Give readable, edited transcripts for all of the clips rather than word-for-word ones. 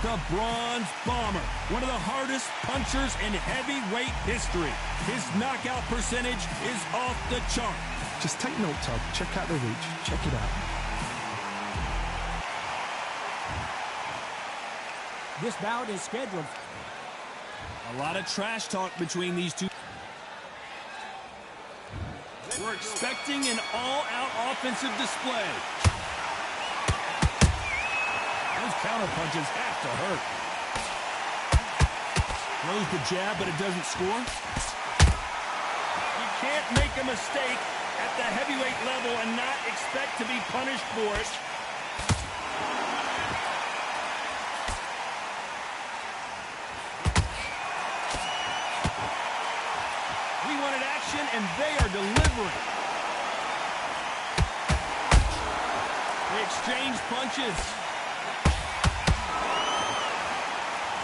The Bronze Bomber, one of the hardest punchers in heavyweight history. His knockout percentage is off the chart. Just take note, Todd. Check out the reach. Check it out. This bout is scheduled. A lot of trash talk between these two. We're expecting an all-out offensive display. Those counter punches have to hurt. Throws the jab, but it doesn't score. You can't make a mistake at the heavyweight level and not expect to be punished for it. We wanted action, and they are delivering. They exchange punches.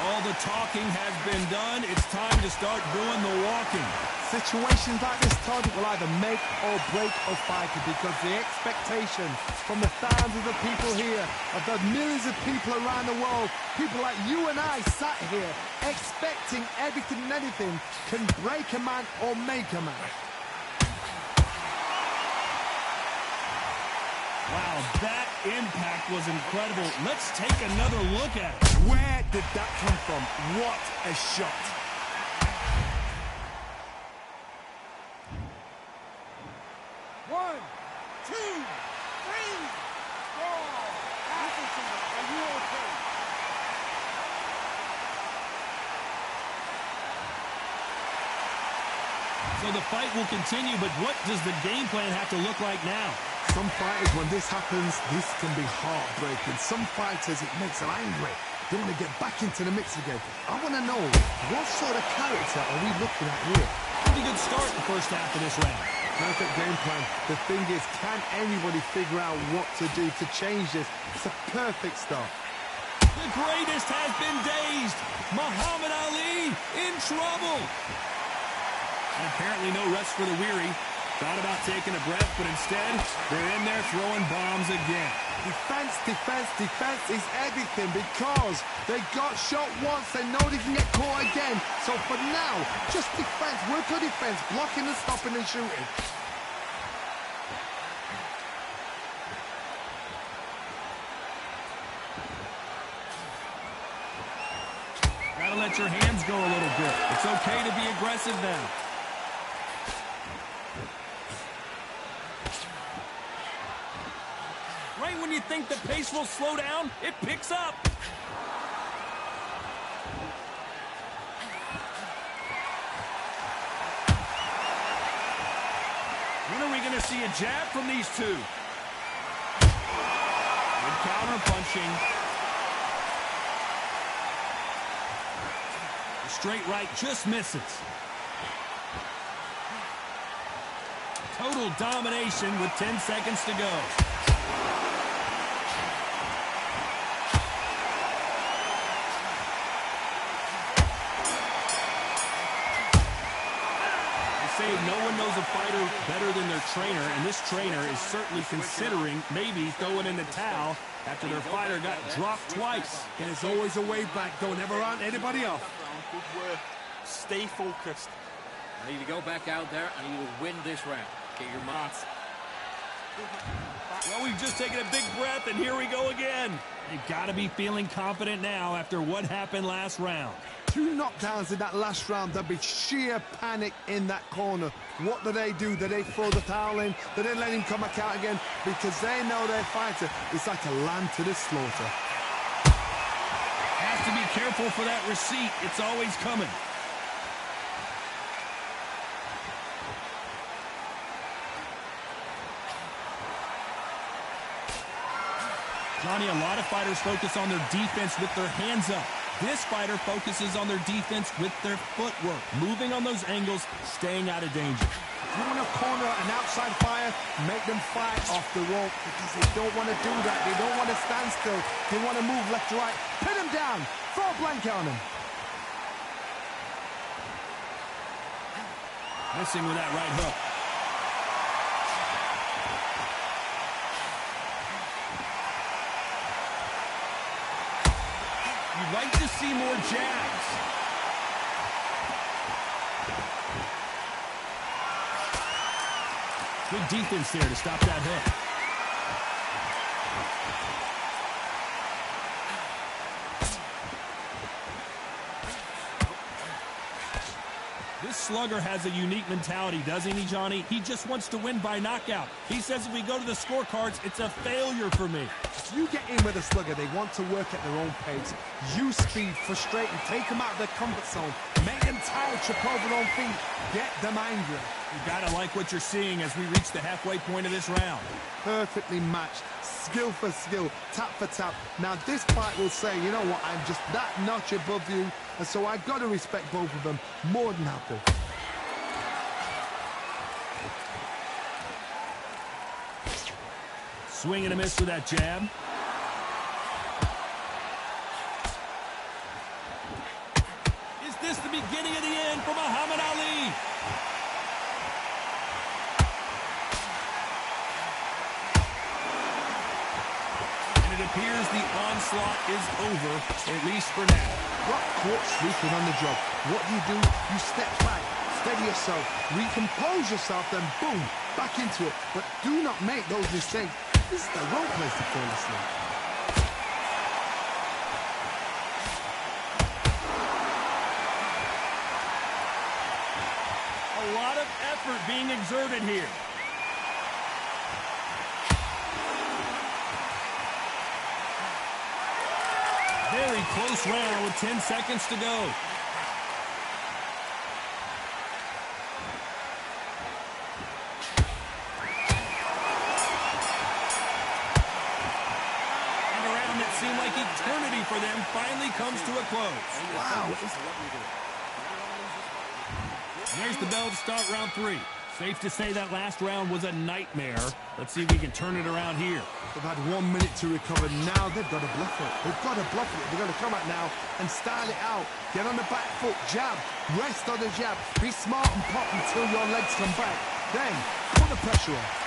All the talking has been done. It's time to start doing the walking. Situations like this, Todd, will either make or break a fighter, because the expectation from the thousands of people here, of the millions of people around the world, people like you and I sat here expecting everything and anything, can break a man or make a man. Wow, that impact was incredible. Let's take another look at it. Where did that come from? What a shot. One, two, three, four. Atherton, are you okay? So the fight will continue, but what does the game plan have to look like now? Some fighters, when this happens, this can be heartbreaking. Some fighters, it makes them angry. They want to get back into the mix again. I want to know, what sort of character are we looking at here? Pretty good start in the first half of this round. Perfect game plan. The thing is, can anybody figure out what to do to change this? It's a perfect start. The greatest has been dazed. Muhammad Ali in trouble. And apparently no rest for the weary. Thought about taking a breath, but instead, they're in there throwing bombs again. Defense, defense, defense is everything, because they got shot once, they know they can get caught again. So for now, just defense, work on defense, blocking and stopping and shooting. Gotta let your hands go a little bit. It's okay to be aggressive now. Right when you think the pace will slow down, it picks up. When are we going to see a jab from these two? Good counter punching. The straight right just misses. Total domination with 10 seconds to go. No one knows a fighter better than their trainer, and this trainer is certainly considering maybe throwing in the towel after their fighter got dropped twice. And it's always a way back. Don't ever run anybody off. Good work. Stay focused. I need to go back out there and you will win this round. Get your marks. Well, we've just taken a big breath, and here we go again. You got to be feeling confident now after what happened last round. 2 knockdowns in that last round. There'd be sheer panic in that corner. What do? Do they throw the towel in? Do they let him come back out again? Because they know their fighter is like a lamb to the slaughter. Has to be careful for that receipt. It's always coming. Johnny, a lot of fighters focus on their defense with their hands up. This fighter focuses on their defense with their footwork, moving on those angles, staying out of danger. If you want to corner an outside fire, make them fight off the rope, because they don't want to do that. They don't want to stand still. They want to move left to right. Pin them down. Throw a blanket on them. Missing with that right hook. You'd like to see more jabs. Good defense there to stop that hook. This slugger has a unique mentality, doesn't he, Johnny? He just wants to win by knockout. He says if we go to the scorecards, it's a failure for me. You get in with a slugger, they want to work at their own pace. Use speed, frustrate them, take them out of their comfort zone, make them tired, trip over their own feet, get them angry. You gotta like what you're seeing as we reach the halfway point of this round. Perfectly matched, skill for skill, tap for tap. Now this fight will say, you know what, I'm just that notch above you, and so I gotta respect both of them more than happy. Swing and a miss with that jab. Is this the beginning of the end for Muhammad Ali? And it appears the onslaught is over, at least for now. Got caught sleeping on the job. What do? You step back, steady yourself, recompose yourself, then boom, back into it. But do not make those mistakes. This is the wrong place to fall asleep. A lot of effort being exerted here. Very close round with 10 seconds to go. Seemed like eternity for them finally comes to a close. Wow. And there's the bell to start round 3. Safe to say that last round was a nightmare. Let's see if we can turn it around here. They've had 1 minute to recover. Now they've got to bluff it. They've got to bluff it. They've got to come out now and style it out. Get on the back foot, jab, rest on the jab. Be smart and pop until your legs come back. Then put the pressure on.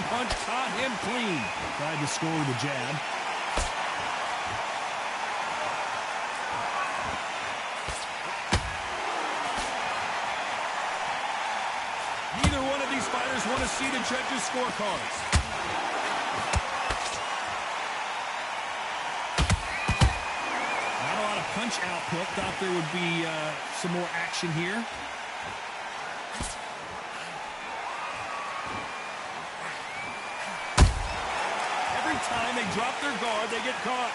Punch caught him clean. Tried to score with a jab. Neither one of these fighters want to see the judges' scorecards. Not a lot of punch output. Thought there would be some more action here. Time they drop their guard, they get caught.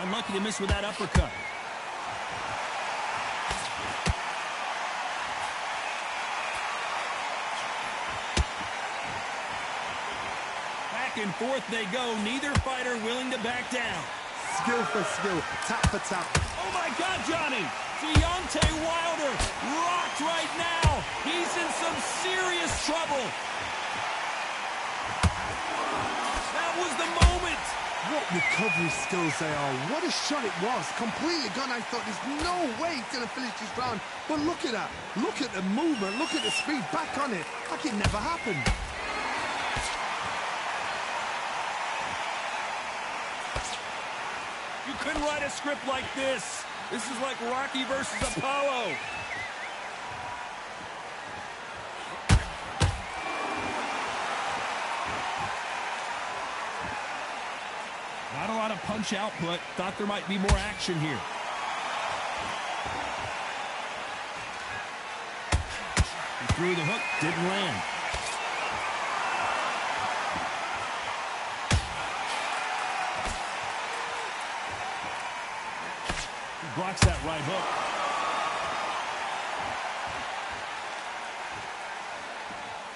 Unlucky to miss with that uppercut. Back and forth they go, neither fighter willing to back down. Skill for skill, tap for tap. Oh my God, Johnny! Deontay Wilder rocked right now. He's in some serious trouble. That was the moment. What recovery skills they are. What a shot it was. Completely gone. I thought there's no way he's going to finish this round. But look at that. Look at the movement. Look at the speed. Back on it. Like it never happened. You couldn't write a script like this. This is like Rocky versus Apollo. Not a lot of punch output. Thought there might be more action here. He threw the hook, didn't land. Blocks that right hook.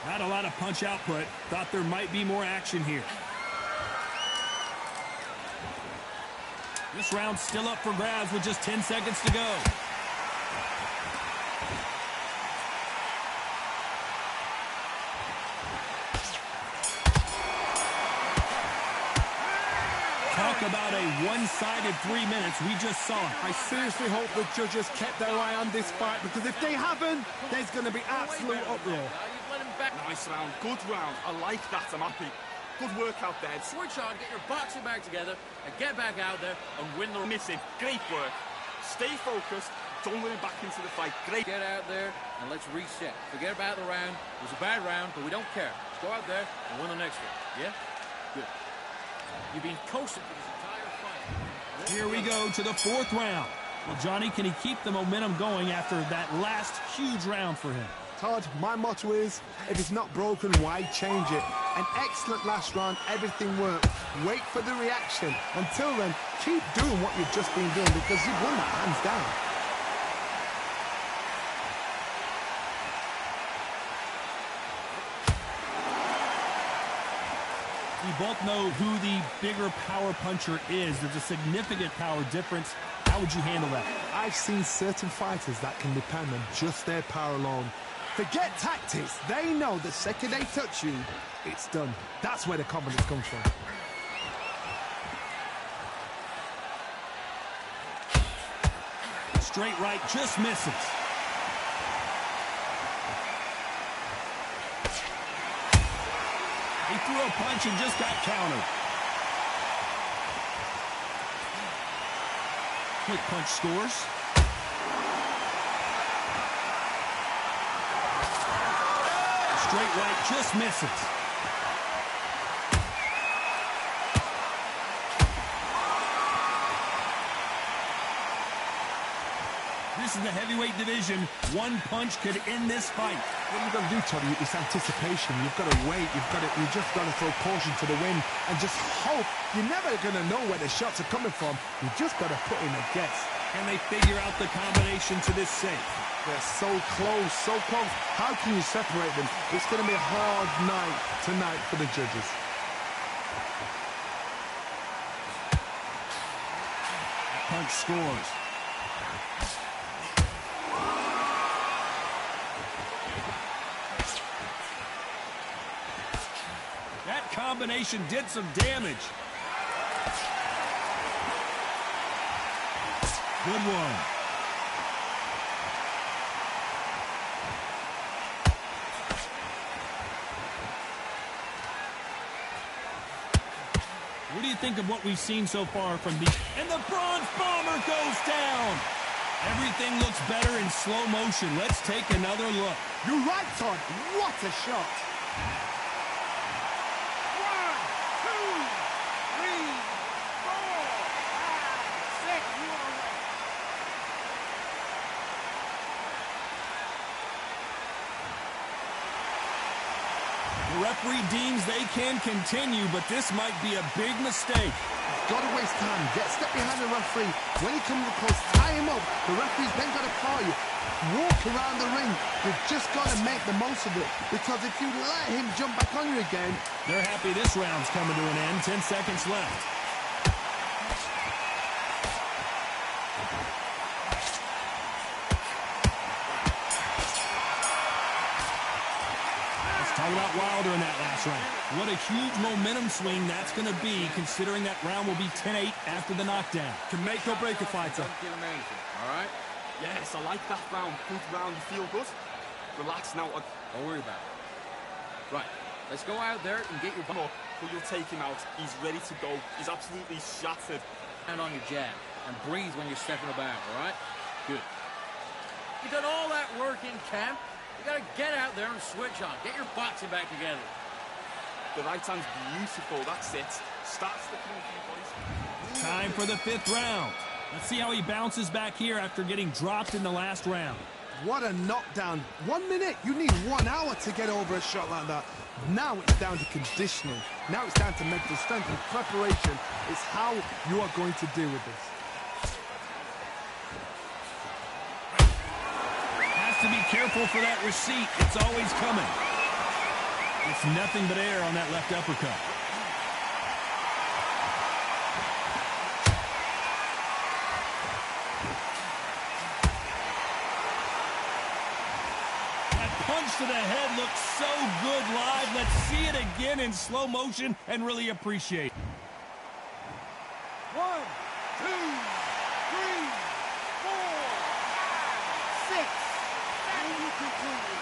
Not a lot of punch output. Thought there might be more action here. This round's still up for grabs with just 10 seconds to go. one-sided 3 minutes we just saw. I seriously hope the judges kept their eye on this fight, because if they haven't, there's going to be absolute uproar. You've let him back. Nice round, good round. I like that, I'm happy. Good work out there. Switch on, get your boxing back together, and get back out there and win the... Missing, great work. Stay focused, don't let him back into the fight. Great. Get out there and let's reset. Forget about the round. It was a bad round, but we don't care. Let's go out there and win the next one. Yeah? Good. You've been coasting for this entire fight. Here we go to the 4th round. Well, Johnny, can he keep the momentum going after that last huge round for him? Todd, my motto is, if it's not broken, why change it? An excellent last round, everything worked. Wait for the reaction. Until then, keep doing what you've just been doing, because you've won that hands down. We both know who the bigger power puncher is. There's a significant power difference. How would you handle that? I've seen certain fighters that can depend on just their power alone. Forget tactics. They know the second they touch you, it's done. That's where the confidence comes from. Straight right, just misses. He threw a punch and just got countered. Quick punch scores. Straight right, just misses. This is the heavyweight division. One punch could end this fight. What you've got to do, Toddy, is anticipation. You've got to wait. You've just got to throw caution to the wind and just hope. You're never going to know where the shots are coming from. You just got to put in a guess. Can they figure out the combination to this safe? They're so close, so close. How can you separate them? It's going to be a hard night tonight for the judges. Punch scores. That combination did some damage. Good one. What do you think of what we've seen so far from the... And the Bronze Bomber goes down! Everything looks better in slow motion. Let's take another look. You're right, Todd. What a shot. 1, 2, 3, 4, 5, 6. The referee deems they can continue, but this might be a big mistake. Got to waste time. Step behind the referee. When he comes across, tie him up. The referee's then got to call you. Walk around the ring. You've just got to make the most of it. Because if you let him jump back on you again... They're happy this round's coming to an end. 10 seconds left. Talk about Wilder in that last round. What a huge momentum swing that's going to be, considering that round will be 10-8 after the knockdown. Can make or break a fighter. All right? Yes, I like that round. Good round, you feel good? Relax now. Don't worry about it. Right. Let's go out there and get your... Come up, but you'll take him out. He's ready to go. He's absolutely shattered. Hand on your jab and breathe when you're stepping about, all right? Good. You done all that work in camp. You got to get out there and switch on. Get your boxing back together. The right hand's beautiful. That's it. Start sticking with you, boys. Time for the 5th round. Let's see how he bounces back here after getting dropped in the last round. What a knockdown. 1 minute. You need 1 hour to get over a shot like that. Now it's down to conditioning. Now it's down to mental strength and preparation. It's how you are going to deal with this. To be careful for that receipt. It's always coming. It's nothing but air on that left uppercut. That punch to the head looks so good live. Let's see it again in slow motion and really appreciate it. 1, 1, 2, 3, 4, 5, 6. And you continue.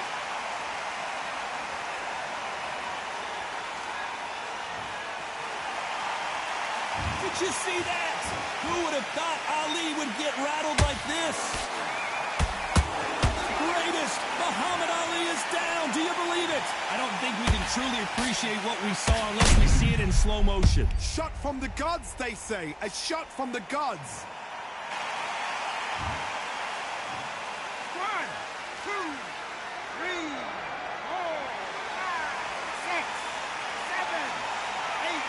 Did you see that? Who would have thought Ali would get rattled like this? The greatest! Muhammad Ali is down! Do you believe it? I don't think we can truly appreciate what we saw unless we see it in slow motion. Shot from the gods, they say. A shot from the gods. 1, 2, 3, 4, 5, 6, 7, 8,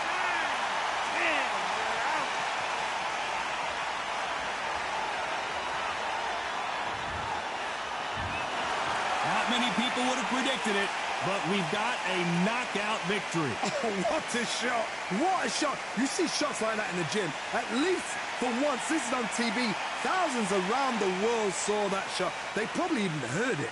9, 10. We're out. Not many people would have predicted it, but we've got a knockout victory. Oh, what a shot. What a shot. You see shots like that in the gym. At least for once, this is on TV. Thousands around the world saw that shot. They probably even heard it.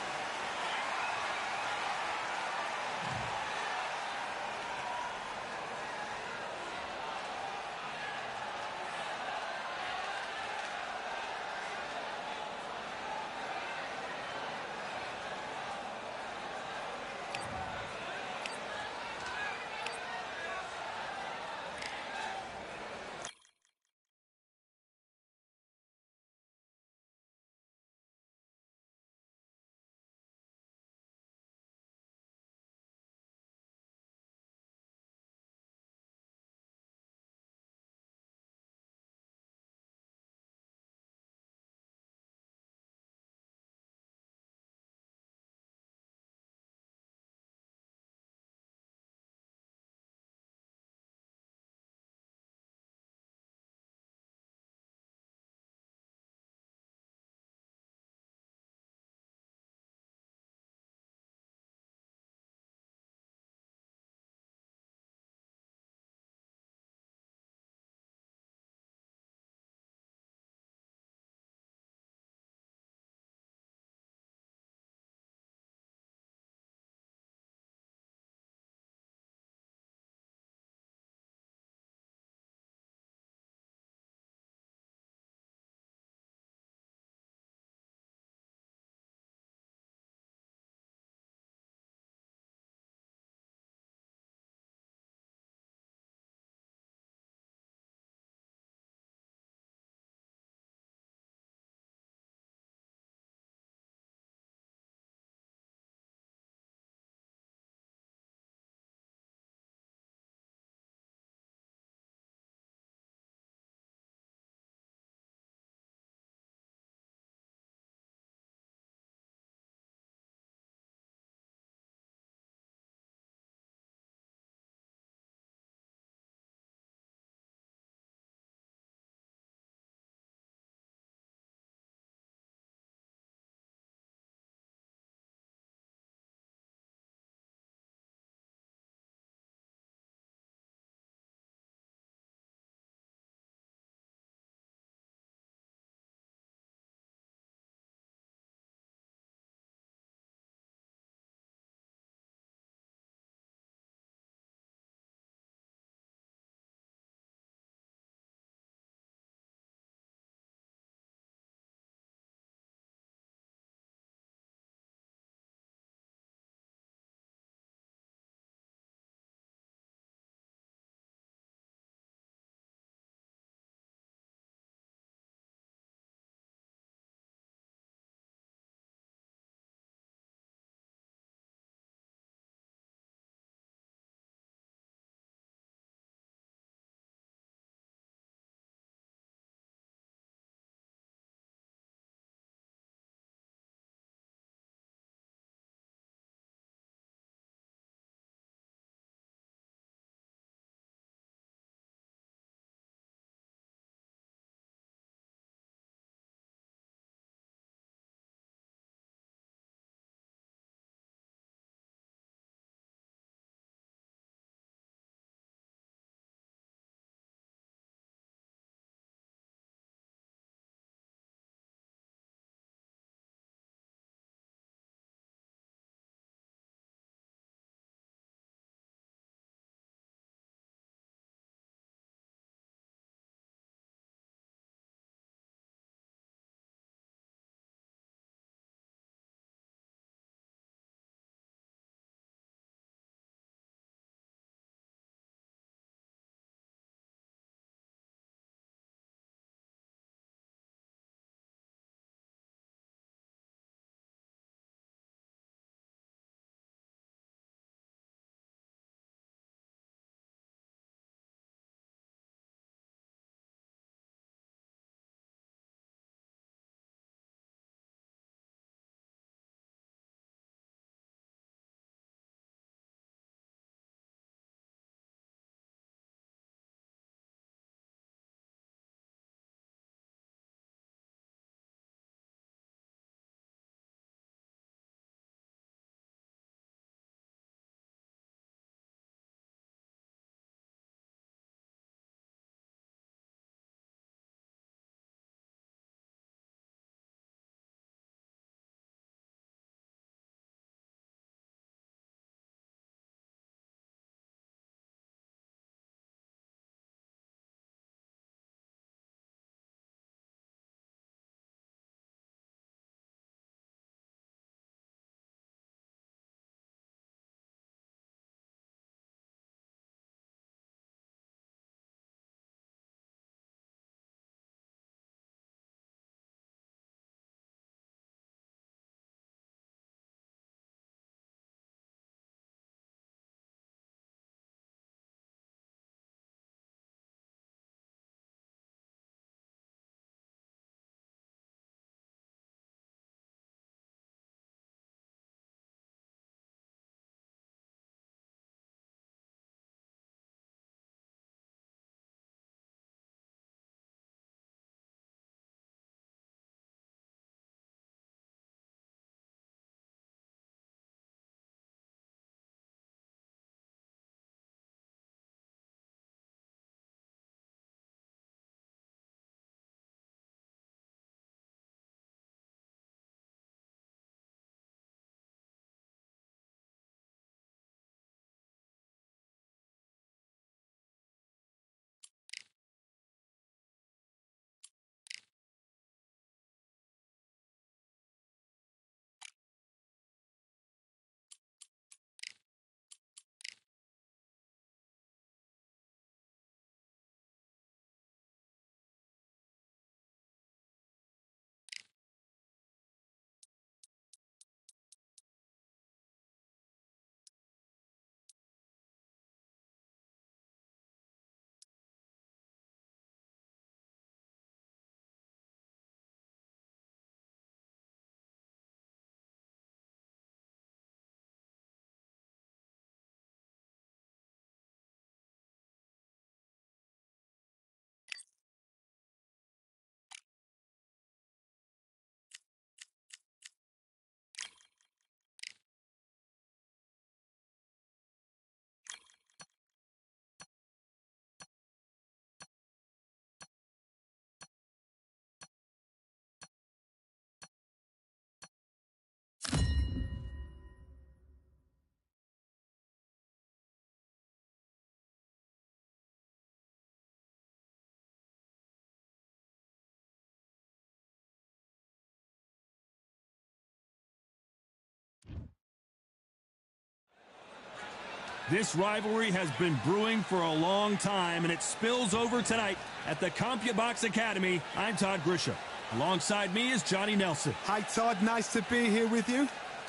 This rivalry has been brewing for a long time, and it spills over tonight at the CompuBox Academy. I'm Todd Grisham. Alongside me is Johnny Nelson. Hi, Todd. Nice to be here with you.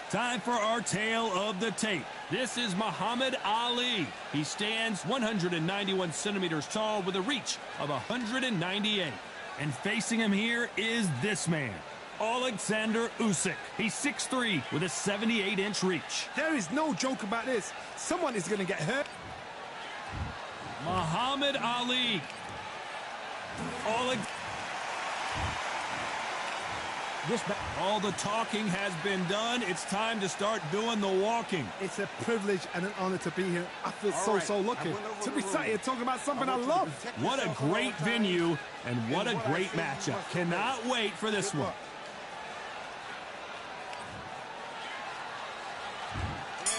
Time for our tale of the tape. This is Muhammad Ali. He stands 191 centimeters tall with a reach of 198. And facing him here is this man, Alexander Usyk. He's 6'3" with a 78-inch reach. There is no joke about this. Someone is going to get hurt. Muhammad Ali. All the talking has been done. It's time to start doing the walking. It's a privilege and an honor to be here. I feel so lucky to be sat here talking about something I love. What a great venue and what a great matchup. Cannot wait for this one.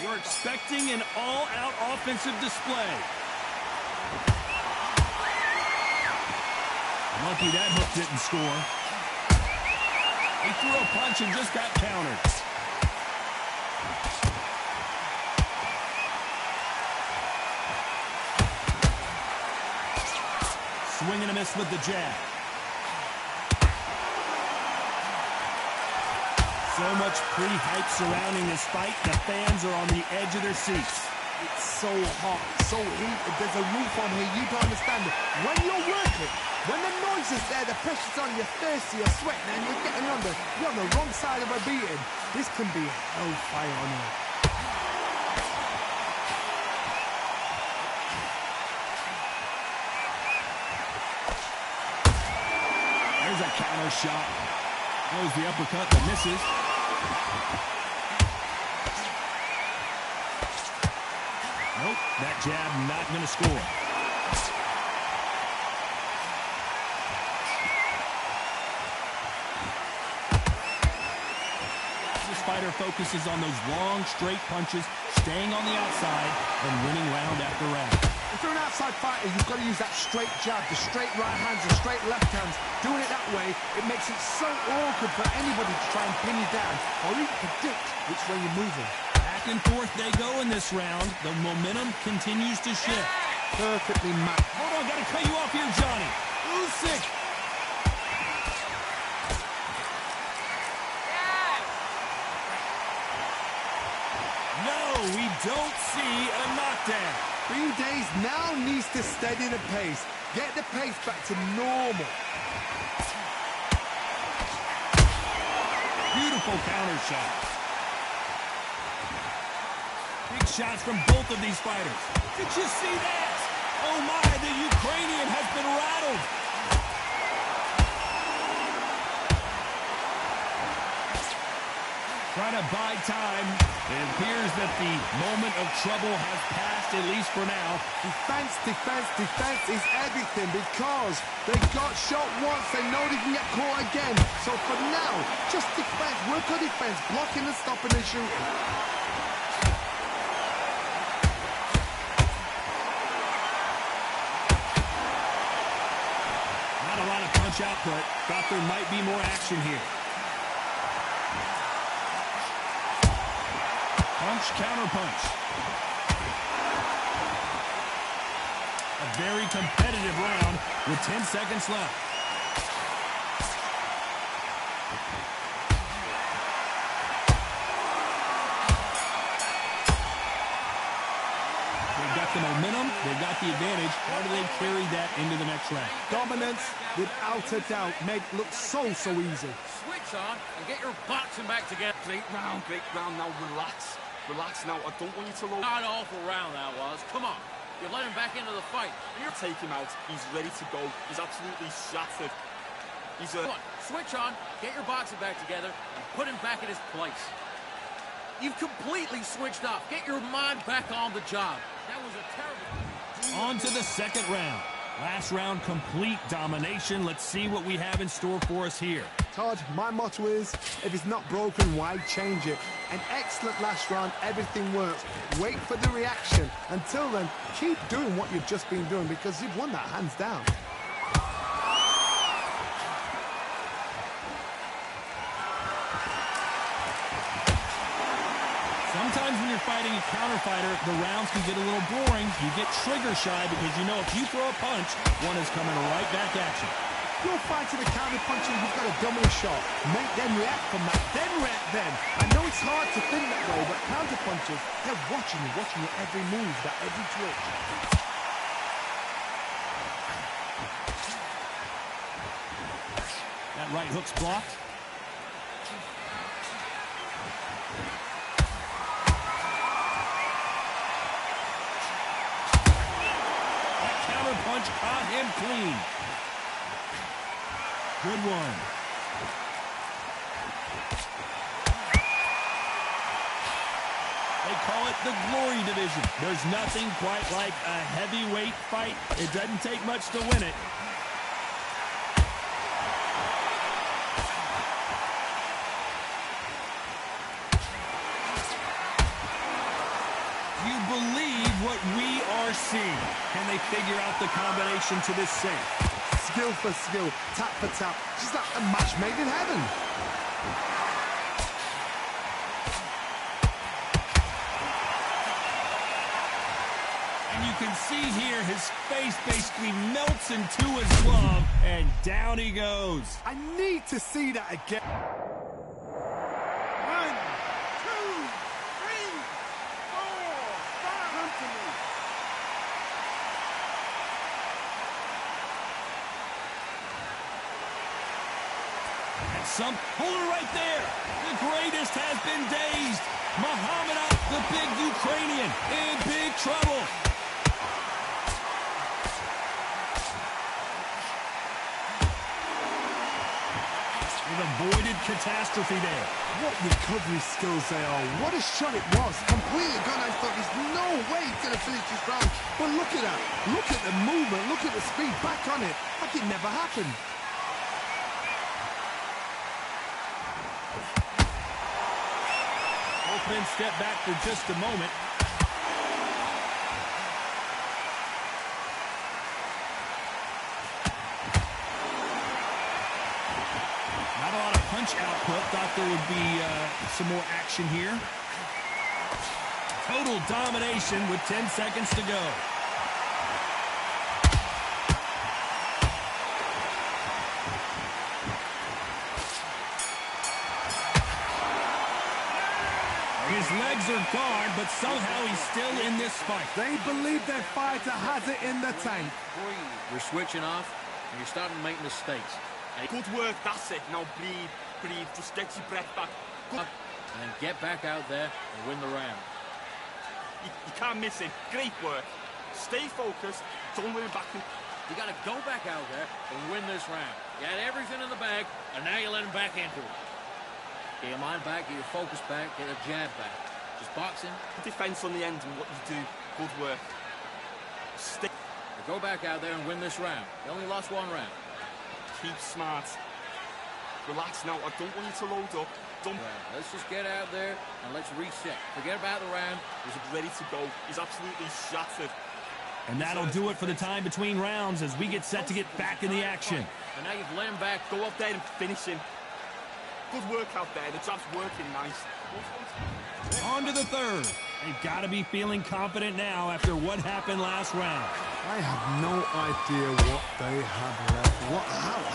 You're expecting an all-out offensive display. Lucky that hook didn't score. He threw a punch and just got countered. Swing and a miss with the jab. So much pre-hype surrounding this fight. The fans are on the edge of their seats. It's so hot, so heated. There's a roof on here. You don't understand it. When you're working, when the noise is there, the pressure's on, you're thirsty, you're sweating, and you're getting under. You're on the wrong side of a beating. This can be hellfire on here. There's a counter shot. Throws the uppercut that misses. Nope, that jab not going to score. This fighter focuses on those long, straight punches, staying on the outside, and winning round after round. If you're an outside fighter, you've got to use that straight jab, the straight right hands, the straight left hands. Doing it that way, it makes it so awkward for anybody to try and pin you down or even predict which way you're moving. Back and forth they go in this round. The momentum continues to shift. Perfectly matched. Hold on, got to cut you off here, Johnny. Usyk. No, we don't see a knockdown. Green Days now needs to steady the pace. Get the pace back to normal. Beautiful counter shot. Big shots from both of these fighters. Did you see that? Oh my, the Ukrainian has been rattled. Trying to buy time. It appears that the moment of trouble has passed, at least for now. Defense, defense, defense is everything because they got shot once. They know they can get caught again. So for now, just defense. Work on defense. Blocking and stopping and shooting. Not a lot of punch output. Thought there might be more action here. Punch, counter punch. A very competitive round with 10 seconds left. They've got the momentum, they've got the advantage. How do they carry that into the next round? Dominance, without a doubt, made it look so easy. Switch on and get your boxing back together. Great round now. Relax. Relax now. I don't want you to roll. Not an awful round that was. Come on. You let him back into the fight. Take him out. He's ready to go. He's absolutely shattered. He's a... Come on. Switch on, get your boxing back together, and put him back in his place. You've completely switched off. Get your mind back on the job. That was a terrible... On to the second round. Last round, complete domination. Let's see what we have in store for us here. Todd, my motto is, if it's not broken, why change it? An excellent last round, everything works. Wait for the reaction. Until then, keep doing what you've just been doing because you've won that hands down. Sometimes when you're fighting a counter fighter, the rounds can get a little boring. You get trigger shy because you know if you throw a punch, one is coming right back at you. You're fighting a counter puncher, you've got a double shot. Make them react from that, then react then. I know it's hard to think that way, but counter punchers, they're watching your every move, that every twitch. That right hook's blocked. That counter punch caught him clean. Good one. They call it the Glory Division. There's nothing quite like a heavyweight fight. It doesn't take much to win it. You believe what we are seeing. Can they figure out the combination to this safe? Skill for skill, tap for tap, just like a match made in heaven. And you can see here his face basically melts into his glove, and down he goes. I need to see that again. 1, 2, 3, 4, 5. Come to me. Hold it right there. The greatest has been dazed. Muhammad Ali, the big Ukrainian, in big trouble. They've avoided catastrophe there. What recovery skills they are. What a shot it was. Completely gone. I thought there's no way he's going to finish this round. But look at that. Look at the movement. Look at the speed. Back on it. Like it never happened. Both men step back for just a moment. Not a lot of punch output. Thought there would be some more action here. Total domination with 10 seconds to go. His legs are gone, but somehow he's still in this fight. They believe their fighter has it in the tank. You're switching off, and you're starting to make mistakes. Good work, that's it. Now breathe, breathe. Just get your breath back. Good. And then get back out there and win the round. You can't miss it. Great work. Stay focused. Don't win it back. You got to go back out there and win this round. You had everything in the bag, and now you let him back into it. Get your mind back, get your focus back, get a jab back. Just boxing. Defense on the end and what you do. Good work. Stay. Go back out there and win this round. You only lost one round. Keep smart. Relax now. I don't want you to load up. Don't. Well, let's just get out there and let's reset. Forget about the round. He's ready to go. He's absolutely shattered. And that'll do it for the time between rounds as we get set to get back in the action. And now you've let him back. Go up there and finish him. Good work out there. The jab's working nice. On to the third. They've got to be feeling confident now after what happened last round. I have no idea what they have left.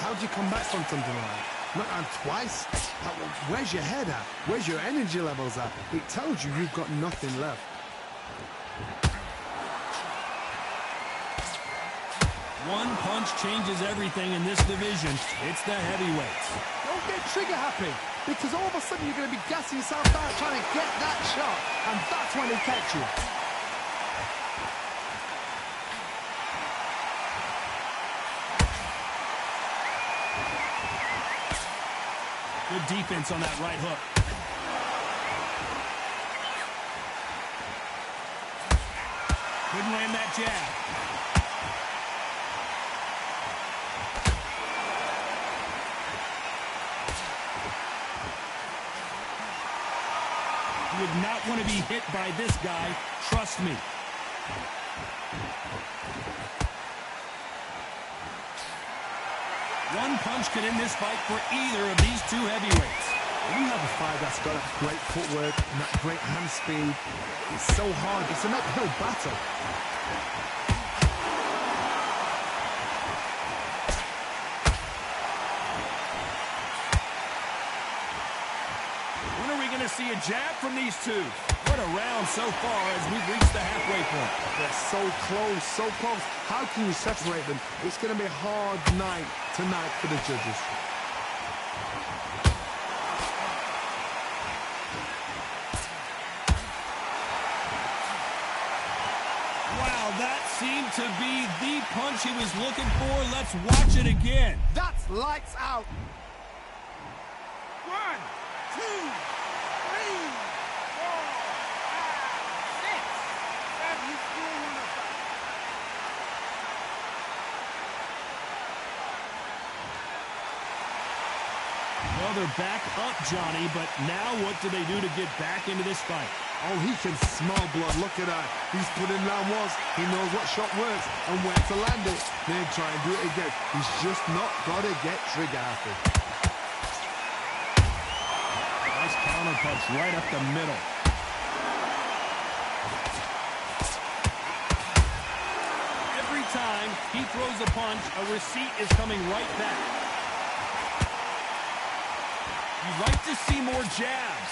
How do you come back from something like that? Not on twice? Where's your head at? Where's your energy levels at? It tells you you've got nothing left. One punch changes everything in this division. It's the heavyweights. Don't get trigger happy, because all of a sudden you're going to be gassing yourself out trying to get that shot, and that's when they catch you. Good defense on that right hook. Couldn't land that jab. You would not want to be hit by this guy, trust me. One punch could end this fight for either of these two heavyweights. When you have a fight that's got that great footwork and that great hand speed, it's so hard. It's an uphill battle. When are we going to see a jab from these two? What a round so far as we've reached the halfway point. They're so close, so close. How can you separate them? It's going to be a hard night tonight for the judges. Wow, that seemed to be the punch he was looking for. Let's watch it again. That's lights out. 1, 2, 3, 4, 5, 6, 7. He's still on the fight. Well, they're back up, Johnny, but now what do they do to get back into this fight? Oh, he can smell blood. Look at that. He's put in round ones. He knows what shot works and where to land it. Then try and do it again. He's just not got to get trigger happy. Nice counter punch right up the middle. Every time he throws a punch, a receipt is coming right back. You'd like to see more jabs.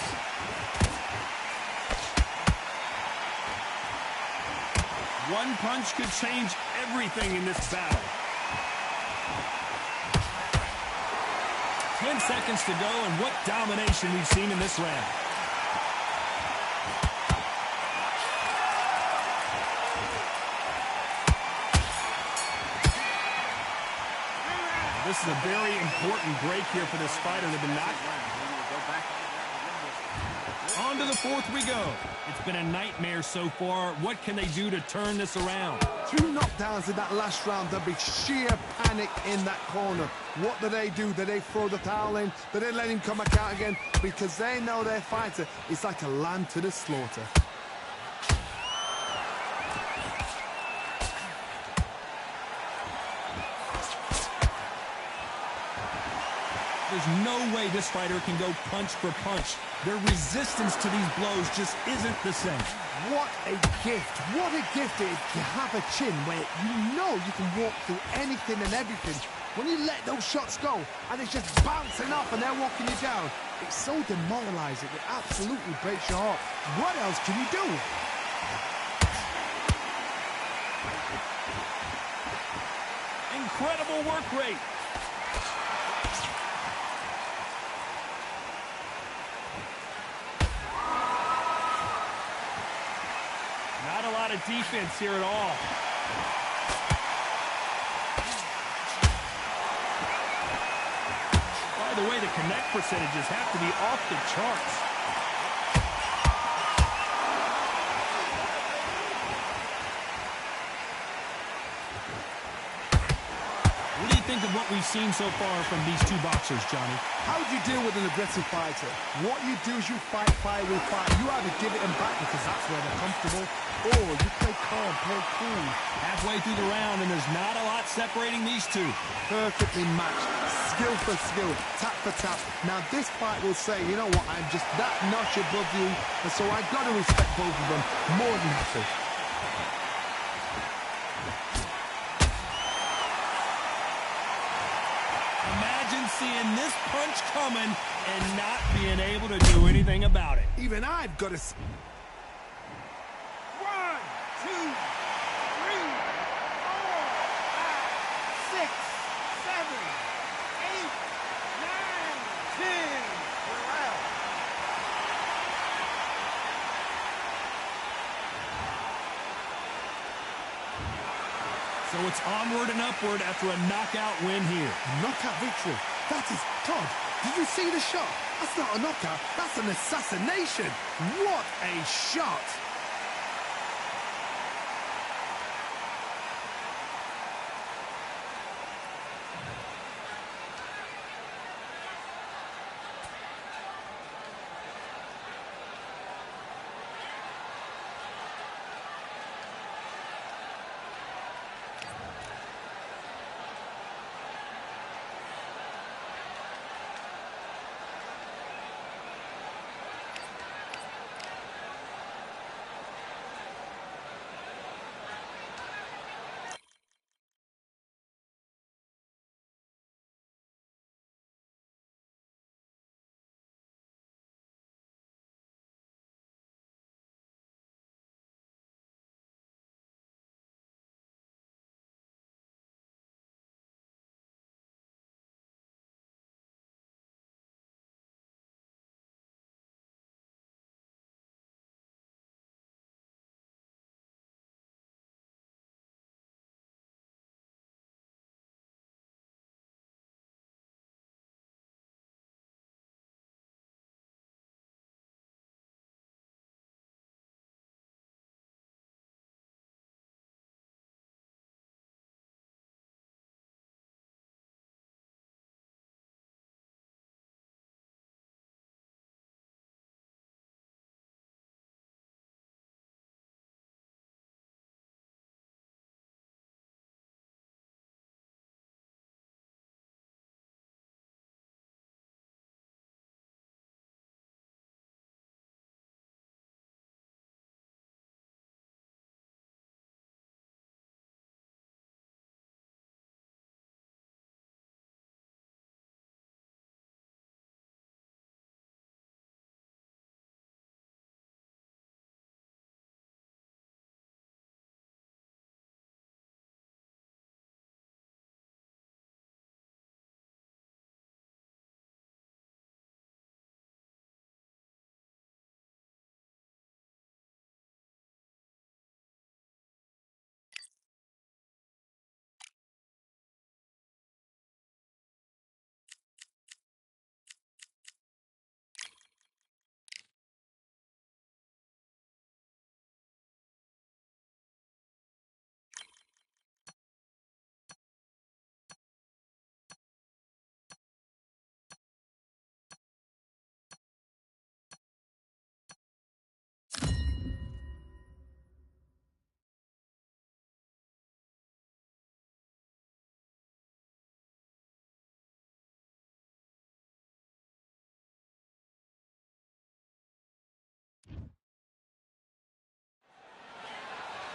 One punch could change everything in this battle. 10 seconds to go, and what domination we've seen in this round. This is a very important break here for this fighter. They've been knocked. On to the fourth we go. It's been a nightmare so far. What can they do to turn this around? 2 knockdowns in that last round. There'll be sheer panic in that corner. What do? Do they throw the towel in? Do they let him come back out again? Because they know their fighter is like a lamb to the slaughter. There's no way this fighter can go punch for punch. Their resistance to these blows just isn't the same. What a gift. What a gift it is to have a chin where you know you can walk through anything and everything. When you let those shots go and it's just bouncing off and they're walking you down, it's so demoralizing. It absolutely breaks your heart. What else can you do? Incredible work rate. Not a lot of defense here at all. By the way, the connect percentages have to be off the charts. What do you think of what we've seen so far from these two boxers, Johnny? How do you deal with an aggressive fighter? What you do is you fight fire with fire. You either give it them back because that's where they're comfortable, or you play calm, play cool. Halfway through the round, and there's not a lot separating these two. Perfectly matched, skill for skill, tap for tap. Now this fight will say, you know what, I'm just that notch above you, and so I've got to respect both of them more than happy. Imagine seeing this punch coming and not being able to do anything about it. Even I've got to... 1, 2, 3, 4, 5, 6, 7, 8, 9, 10. We're out. So it's onward and upward after a knockout win here. Knockout victory. That is... Todd, did you see the shot? That's not a knockout. That's an assassination. What a shot.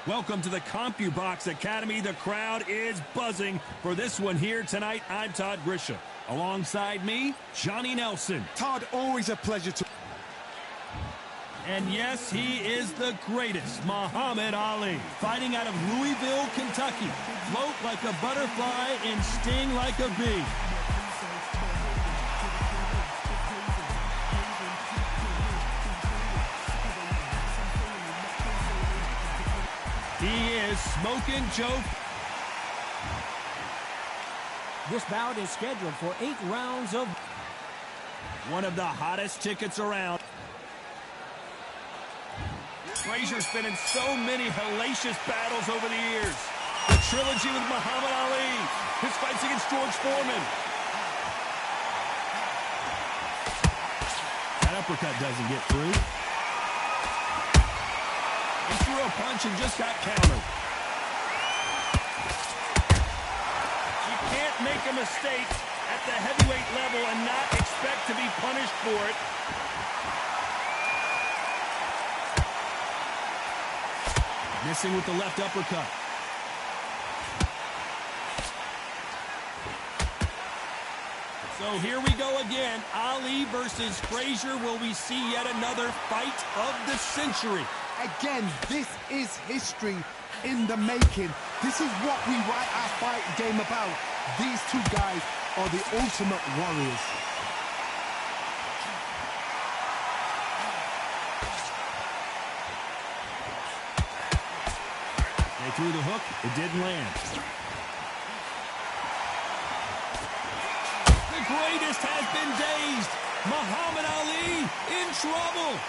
Welcome to the CompuBox Academy. The crowd is buzzing for this one here tonight. I'm Todd Grisham. Alongside me, Johnny Nelson. Todd, always a pleasure to... And yes, he is the greatest, Muhammad Ali. Fighting out of Louisville, Kentucky. Float like a butterfly and sting like a bee. He is Smokin' Joe. This bout is scheduled for 8 rounds of... One of the hottest tickets around. Frazier's been in so many hellacious battles over the years. The trilogy with Muhammad Ali. His fights against George Foreman. That uppercut doesn't get through. He threw a punch and just got countered. You can't make a mistake at the heavyweight level and not expect to be punished for it. Missing with the left uppercut. So here we go again. Ali versus Frazier. Will we see yet another fight of the century? Again, this is history in the making. This is what we write our fight game about. These two guys are the ultimate warriors. They threw the hook. It didn't land. The greatest has been dazed. Muhammad Ali in trouble.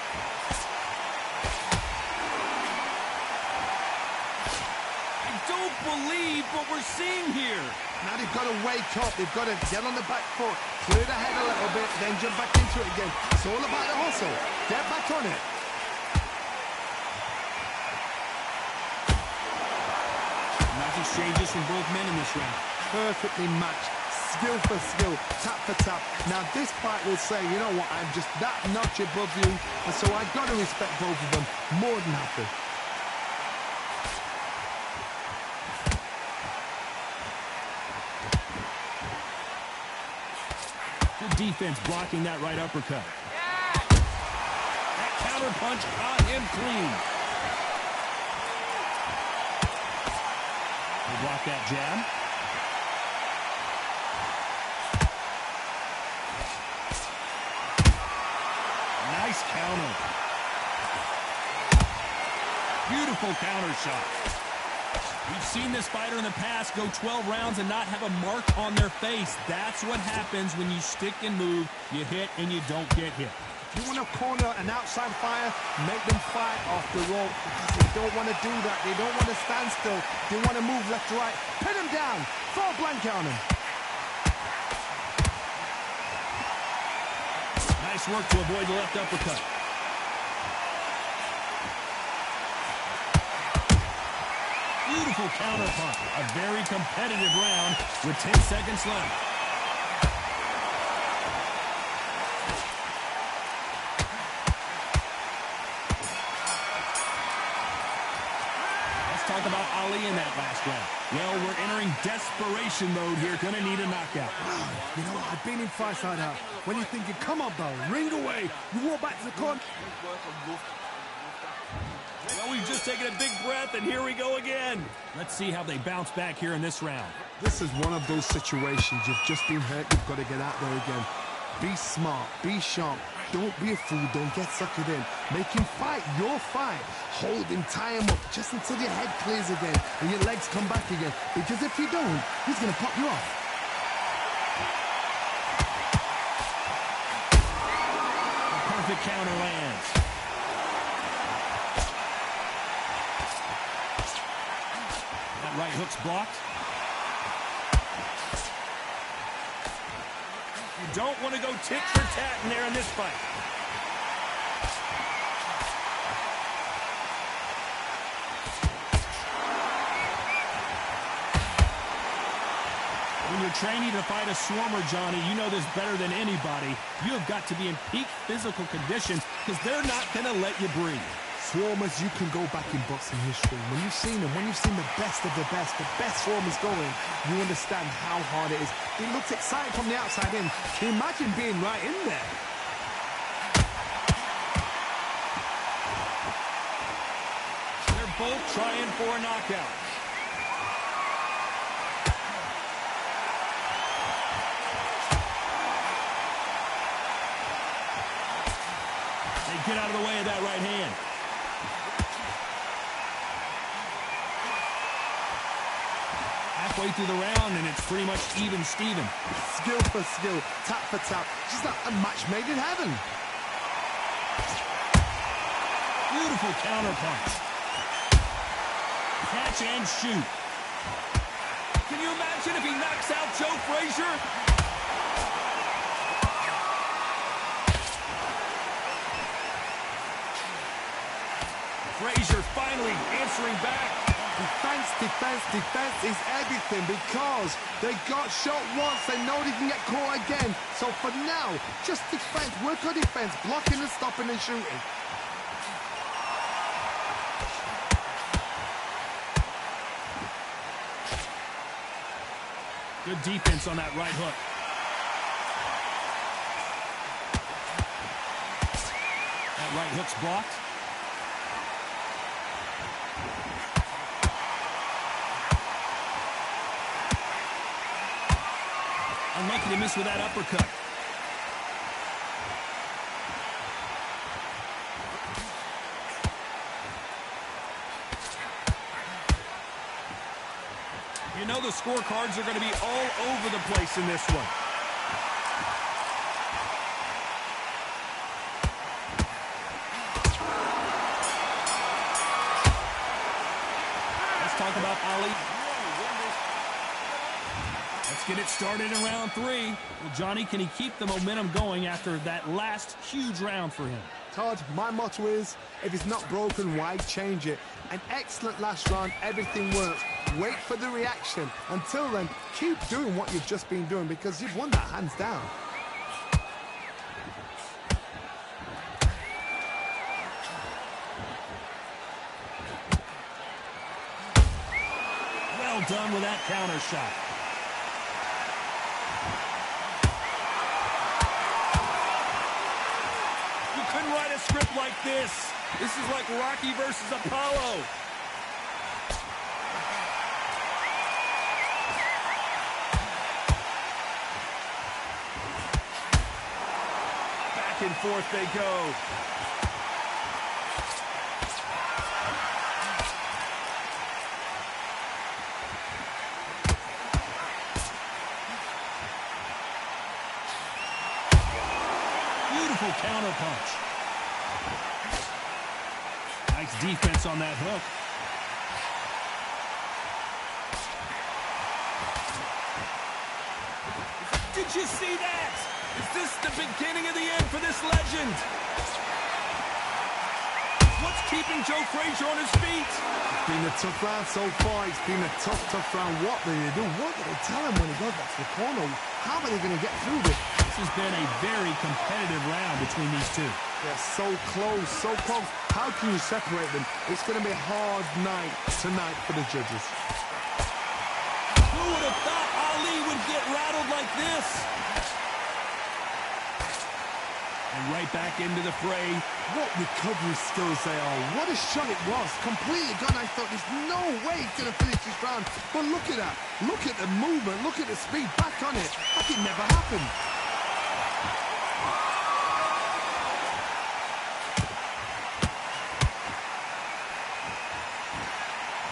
I don't believe what we're seeing here. Now they've got to wake up. They've got to get on the back foot, clear the head a little bit, then jump back into it again. It's all about the hustle. Get back on it. Nice exchanges from both men in this round. Perfectly matched. Skill for skill, tap for tap. Now this fight will say, you know what, I'm just that notch above you, and so I've got to respect both of them more than happy. Good defense blocking that right uppercut. That counter punch caught him clean. He blocked that jab. Nice counter. Beautiful counter shot. We've seen this fighter in the past go 12 rounds and not have a mark on their face. That's what happens when you stick and move. You hit and you don't get hit. If you want to corner an outside fire, make them fight off the rope, because they don't want to do that. They don't want to stand still. They want to move left to right. Pin them down. Throw a blanket on them. Nice work to avoid the left uppercut. Beautiful counter punch. A very competitive round with 10 seconds left. Let's talk about Ali in that last round. Well, we're entering desperation mode here. Gonna need a knockout. You know, I've been in fights like that. When you're thinking, come on, bro, ring away. You walk back to the corner. Well, we've just taken a big breath, and here we go again. Let's see how they bounce back here in this round. This is one of those situations. You've just been hurt. You've got to get out there again. Be smart. Be sharp. Don't be a fool. Don't get suckered in. Make him fight your fight. Hold him, tie him up, just until your head clears again and your legs come back again. Because if you don't, he's going to pop you off. The perfect counter lands. That right hook's blocked. You don't want to go tit for tat in there in this fight. When you're training to fight a swarmer, Johnny, you know this better than anybody. You have got to be in peak physical condition because they're not going to let you breathe. Swarmers, you can go back in boxing history. When you've seen them, when you've seen the best of the best swarmers going, you understand how hard it is. It looks exciting from the outside in. Can you imagine being right in there? They're both trying for a knockout. They get out of the way of that right hand. Halfway through the round, and it's pretty much even Steven. Skill for skill, tap for tap. Just like a match made in heaven. Beautiful counter punch. Catch and shoot. Can you imagine if he knocks out Joe Frazier? Frazier finally answering back. Defense is everything because they got shot once. They know they can get caught again. So for now, just defense, work on defense, blocking and stopping and shooting. Good defense on that right hook. That right hook's blocked. Unlucky to miss with that uppercut. You know the scorecards are going to be all over the place in this one. Let's talk about Ali. Let's get it started in round 3. Well, Johnny, can he keep the momentum going after that last huge round for him? Todd, my motto is, if it's not broken, why change it? An excellent last round, everything works. Wait for the reaction. Until then, keep doing what you've just been doing because you've won that hands down. Well done with that counter shot. You couldn't write a script like this. This is like Rocky versus Apollo. Back and forth they go. Beautiful counter punch. Nice defense on that hook. Did you see that? Is this the beginning of the end for this legend? What's keeping Joe Frazier on his feet? It's been a tough round so far. It's been a tough round. What did they do? What did they tell him when he got back to the corner? How are they going to get through this? This has been a very competitive round between these two. They're so close, so close. How can you separate them? It's going to be a hard night tonight for the judges. Who would have thought Ali would get rattled like this? And right back into the fray. What recovery skills they are. What a shot it was. Completely gone. I thought there's no way he's going to finish this round. But look at that. Look at the movement. Look at the speed. Back on it. Like it never happened.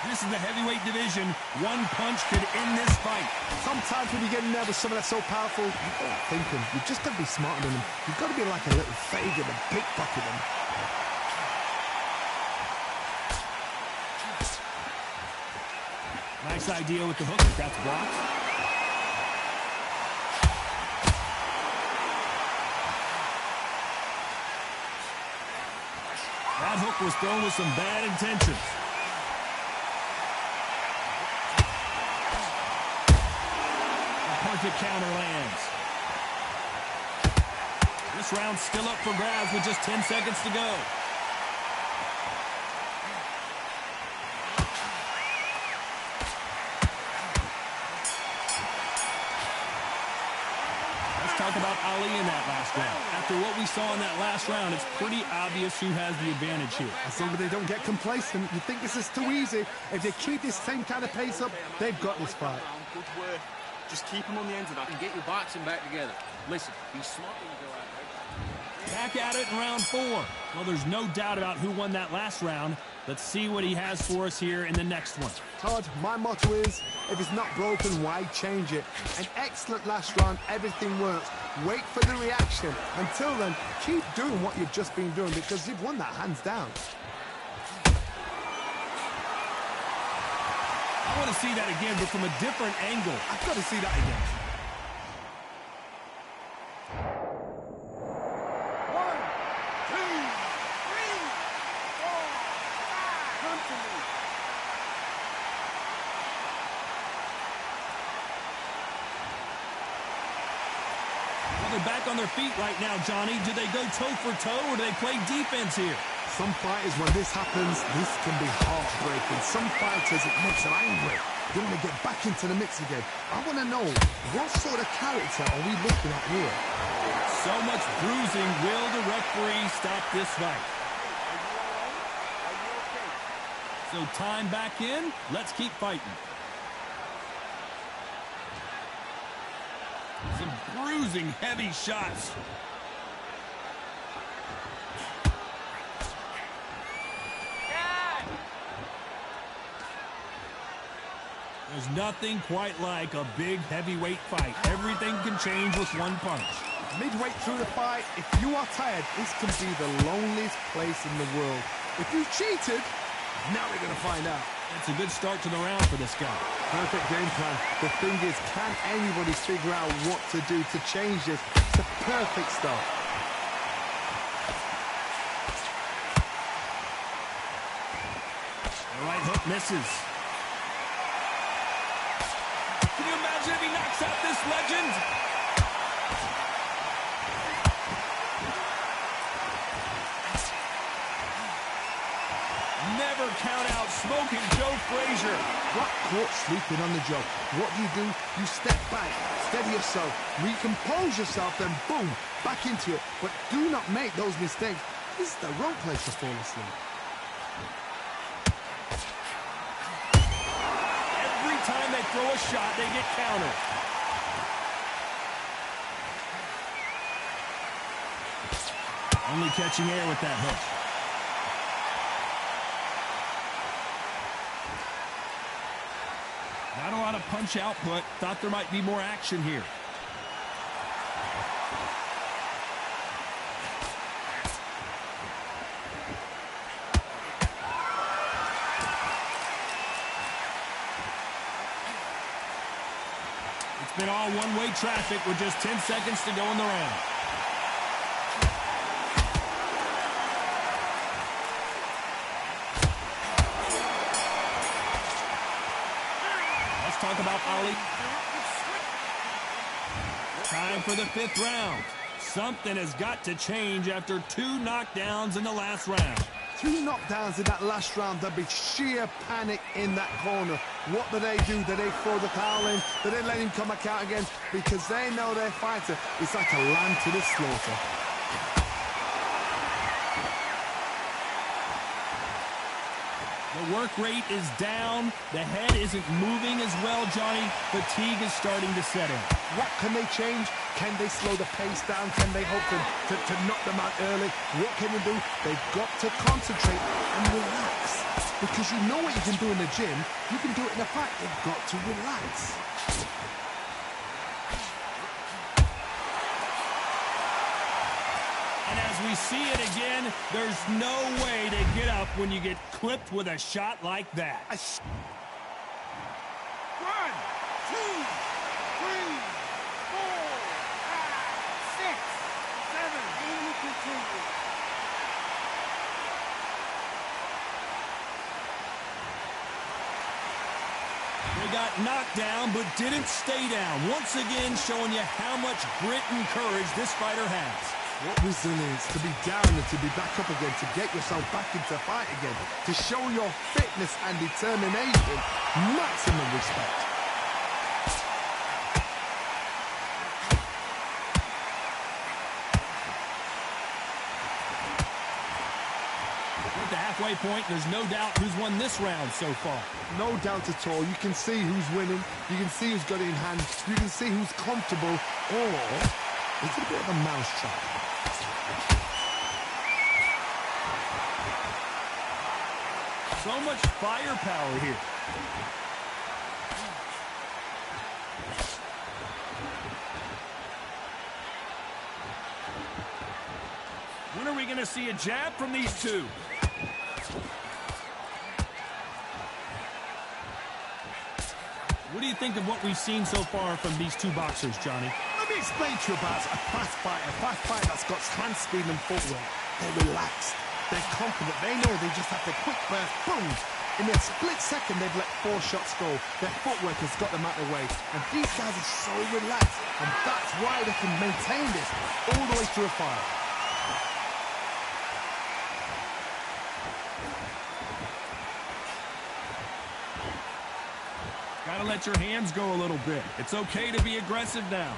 This is the heavyweight division. One punch could end this fight. Sometimes when you get nervous, someone that's so powerful, you've got to think them. You've just got to be smarter than them. You've got to be like a little Fagan and pickpocket them. Nice idea with the hook. That's blocked. That hook was thrown with some bad intentions. The counter lands. This round's still up for grabs with just 10 seconds to go. talk about Ali in that last round. After what we saw in that last round, it's pretty obvious who has the advantage here. As long as they don't get complacent, you think this is too easy. If they keep this same kind of pace up, they've got this fight. Good work. Just keep him on the end of that. And get your boxing back together. Listen, be smart when you go out there. Back at it in round 4. Well, there's no doubt about who won that last round. Let's see what he has for us here in the next one. Todd, my motto is, if it's not broken, why change it? An excellent last round, everything works. Wait for the reaction. Until then, keep doing what you've just been doing because you've won that hands down. I want to see that again, but from a different angle. I've got to see that again. 1, 2, 3, 4, 5. Come to me. Well, they're back on their feet right now, Johnny. Do they go toe for toe or do they play defense here? Some fighters, when this happens, this can be heartbreaking. Some fighters, it makes them angry. They want to get back into the mix again. I want to know, what sort of character are we looking at here? So much bruising. Will the referee stop this fight? Are you okay? So time back in. Let's keep fighting. Some bruising, heavy shots. There's nothing quite like a big heavyweight fight. Everything can change with one punch. Midway through the fight, if you are tired, this can be the loneliest place in the world. If you cheated, now we're going to find out. It's a good start to the round for this guy. Perfect game plan. The thing is, can anybody figure out what to do to change this? It's the perfect start. The right hook misses. Can you imagine if he knocks out this legend? Never count out Smoking Joe Frazier. Got caught sleeping on the job. What do? You step back, steady yourself, recompose yourself, then boom, back into it. But do not make those mistakes. This is the wrong place to fall asleep. Every time they throw a shot, they get countered. Only catching air with that hook. Not a lot of punch output. Thought there might be more action here. It's been all one-way traffic with just 10 seconds to go in the round. Talk about Ali. Time for the 5th round. Something has got to change after 2 knockdowns in the last round. 2 knockdowns in that last round. There'll be sheer panic in that corner. What do? Do they throw the towel in? Do they let him come back out again? Because they know their fighter is like a lamb to the slaughter. The work rate is down. The head isn't moving as well, Johnny. Fatigue is starting to set in. What can they change? Can they slow the pace down? Can they hope to knock them out early? What can they do? They've got to concentrate and relax. Because you know what you can do in the gym. You can do it in a fight. They've got to relax. We see it again. There's no way to get up when you get clipped with a shot like that. 1, 2, 3, 4, 5, 6, 7. And we continue. They got knocked down, but didn't stay down. Once again, showing you how much grit and courage this fighter has. What resilience to be down and to be back up again, to get yourself back into fight again, to show your fitness and determination. Maximum respect. at the halfway point. There's no doubt who's won this round so far. No doubt at all. You can see who's winning. You can see who's got it in hand. You can see who's comfortable. Or it's a bit of a mousetrap. So much firepower here. When are we going to see a jab from these two? What do you think of what we've seen so far from these two boxers, Johnny? Let me explain to you about a fast fighter that's got hand speed and footwork. They're relaxed. They're confident. They know they just have to quick burst, boom. In a split second, they've let 4 shots go. Their footwork has got them out of the way. And these guys are so relaxed. And that's why they can maintain this all the way through a fight. Gotta let your hands go a little bit. It's okay to be aggressive now.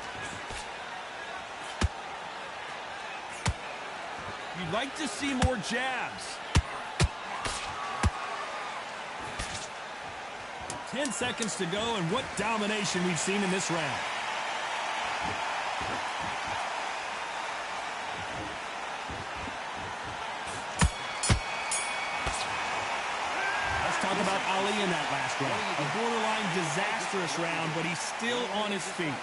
You'd like to see more jabs. 10 seconds to go, and what domination we've seen in this round. Let's talk about Ali in that last round. A borderline disastrous round, but he's still on his feet.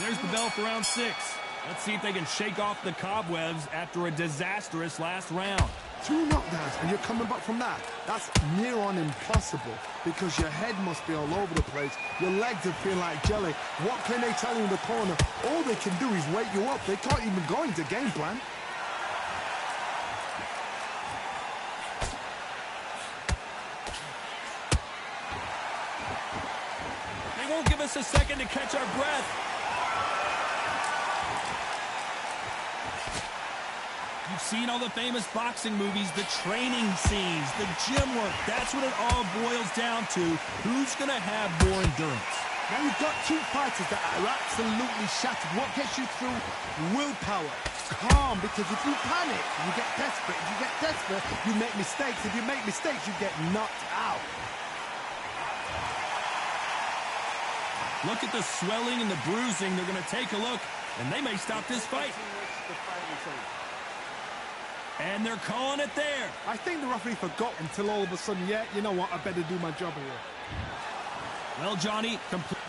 There's the bell for round 6. Let's see if they can shake off the cobwebs after a disastrous last round. 2 knockdowns and you're coming back from that. That's near on impossible because your head must be all over the place. Your legs are feeling like jelly. What can they tell you in the corner? All they can do is wake you up. They can't even go into game plan. They won't give us a second to catch our breath. You've seen all the famous boxing movies, the training scenes, the gym work. That's what it all boils down to. Who's going to have more endurance? Now you've got 2 fighters that are absolutely shattered. What gets you through? Willpower. Calm, because if you panic, you get desperate. If you get desperate, you make mistakes. If you make mistakes, you get knocked out. Look at the swelling and the bruising. They're going to take a look, and they may stop this fight. And they're calling it there. I think the referee forgot until all of a sudden, yeah, you know what, I better do my job here. Well, Johnny, complete.